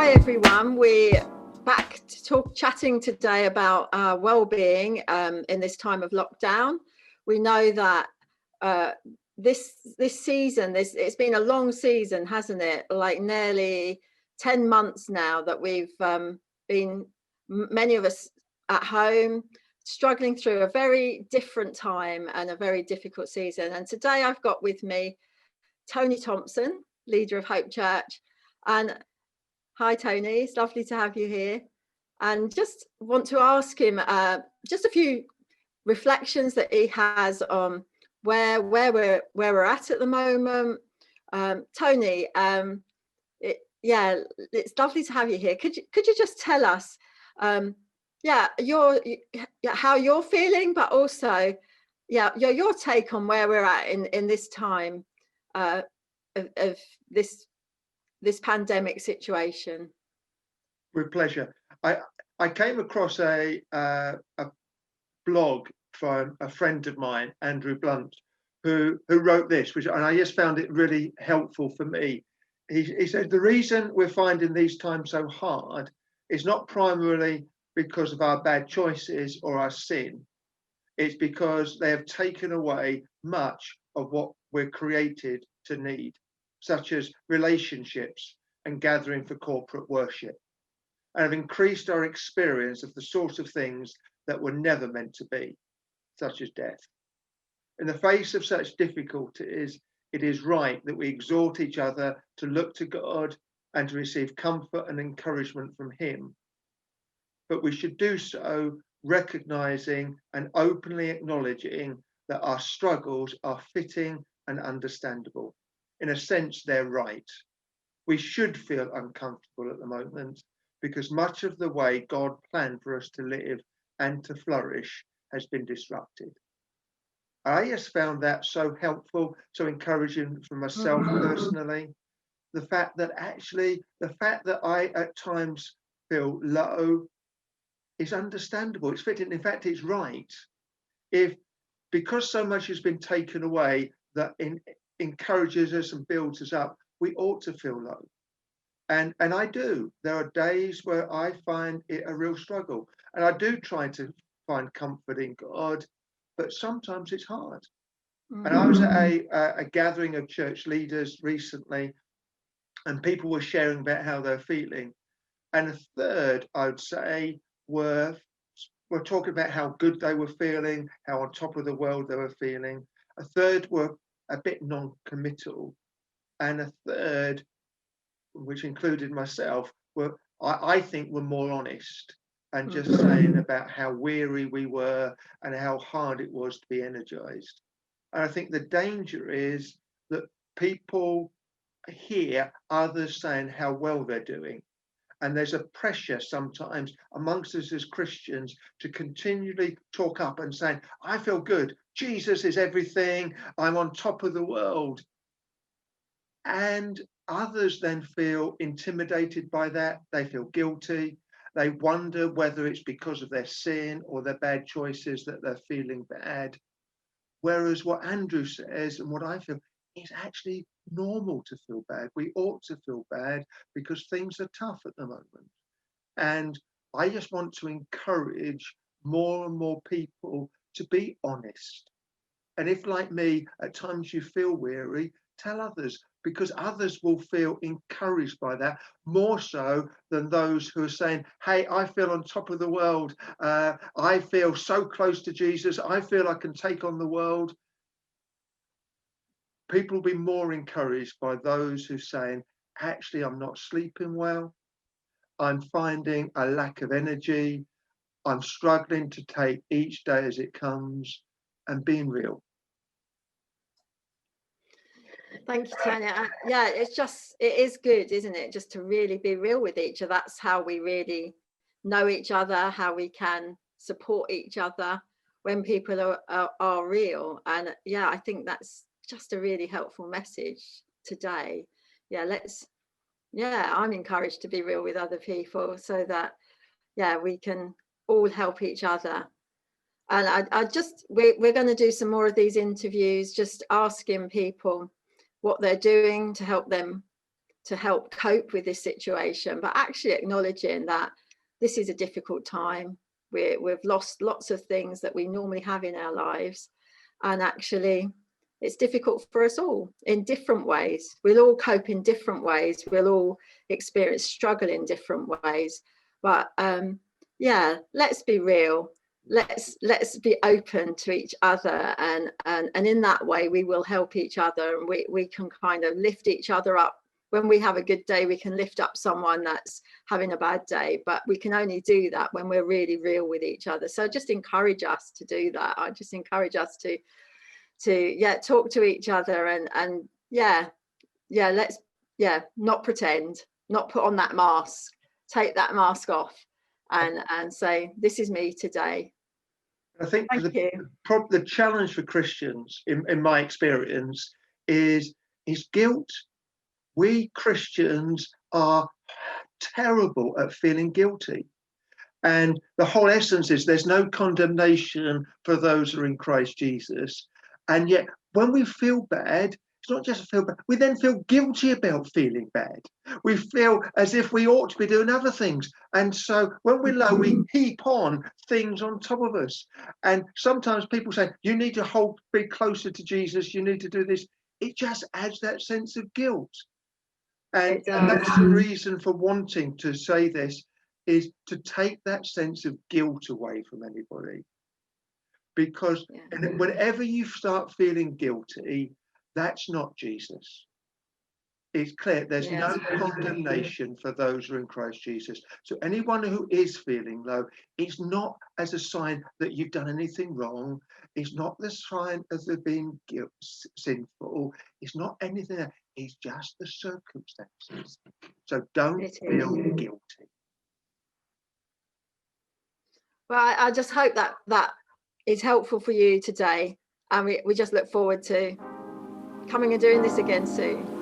Hi everyone, we're back to chatting today about well-being in this time of lockdown. We know that this season, it's been a long season, hasn't it? Like nearly 10 months now that we've been, many of us at home, struggling through a very different time and a very difficult season. And today I've got with me Tony Thompson, leader of Hope Church. And hi Tony, it's lovely to have you here. And just want to ask him just a few reflections that he has on where we're at the moment. Tony, it's lovely to have you here. Could you just tell us how you're feeling, but also your take on where we're at in this time of this pandemic situation? With pleasure. I came across a blog from a friend of mine, Andrew Blunt, who wrote this, and I just found it really helpful for me. He said the reason we're finding these times so hard is not primarily because of our bad choices or our sin. It's because they have taken away much of what we're created to need, such as relationships and gathering for corporate worship, and have increased our experience of the sort of things that were never meant to be, such as death. In the face of such difficulties, it is right that we exhort each other to look to God and to receive comfort and encouragement from Him. But we should do so recognizing and openly acknowledging that our struggles are fitting and understandable. In a sense, they're right. We should feel uncomfortable at the moment because much of the way God planned for us to live and to flourish has been disrupted. I just found that so helpful, so encouraging for myself personally. The fact that I at times feel low is understandable. It's fitting. In fact, it's right. Because so much has been taken away that encourages us and builds us up, we ought to feel low. And I do. There are days where I find it a real struggle. And I do try to find comfort in God, but sometimes it's hard. And I was at a gathering of church leaders recently, and people were sharing about how they're feeling. And a third, I would say, were talking about how good they were feeling, how on top of the world they were feeling. A third were a bit non-committal. And a third, which included myself, I think were more honest and just saying about how weary we were and how hard it was to be energized. And I think the danger is that people hear others saying how well they're doing. And there's a pressure sometimes amongst us as Christians to continually talk up and saying, I feel good. Jesus is everything. I'm on top of the world. And others then feel intimidated by that. They feel guilty. They wonder whether it's because of their sin or their bad choices that they're feeling bad. Whereas what Andrew says and what I feel is actually normal to feel bad. We ought to feel bad because things are tough at the moment. And I just want to encourage more and more people to be honest. And if, like me, at times you feel weary, tell others, because others will feel encouraged by that more so than those who are saying, hey, I feel on top of the world. I feel so close to Jesus. I feel I can take on the world. People will be more encouraged by those who are saying, actually, I'm not sleeping well. I'm finding a lack of energy. I'm struggling to take each day as it comes, and being real. Thank you, Tanya. Yeah, it is good, isn't it? Just to really be real with each other. That's how we really know each other, how we can support each other when people are real. And yeah, I think that's just a really helpful message today. I'm encouraged to be real with other people so that, we can all help each other. And we're going to do some more of these interviews, just asking people what they're doing to help them help cope with this situation, but actually acknowledging that this is a difficult time. We've lost lots of things that we normally have in our lives, and actually it's difficult for us all in different ways. We'll all cope in different ways. We'll all experience struggle in different ways. But yeah, let's be real. Let's be open to each other, and in that way we will help each other, and we can kind of lift each other up. When we have a good day, we can lift up someone that's having a bad day, but we can only do that when we're really real with each other. So just encourage us to do that. I just encourage us to talk to each other, and let's not pretend, not put on that mask, take that mask off, and say, this is me today. I think the challenge for Christians, in my experience, is guilt. We Christians are terrible at feeling guilty. And the whole essence is there's no condemnation for those who are in Christ Jesus. And yet, when we feel bad, it's not just feel bad, we then feel guilty about feeling bad. We feel as if we ought to be doing other things. And so when we're low, we heap on things on top of us. And sometimes people say, you need to be closer to Jesus, you need to do this. It just adds that sense of guilt. And that's the reason for wanting to say this, is to take that sense of guilt away from anybody. Because whenever you start feeling guilty, that's not Jesus. It's clear there's no condemnation for those who are in Christ Jesus. So anyone who is feeling low, it's not as a sign that you've done anything wrong. It's not the sign of there being sinful. It's not anything. It's just the circumstances. So don't feel guilty. Well, I just hope that is helpful for you today, and we just look forward to coming and doing this again soon.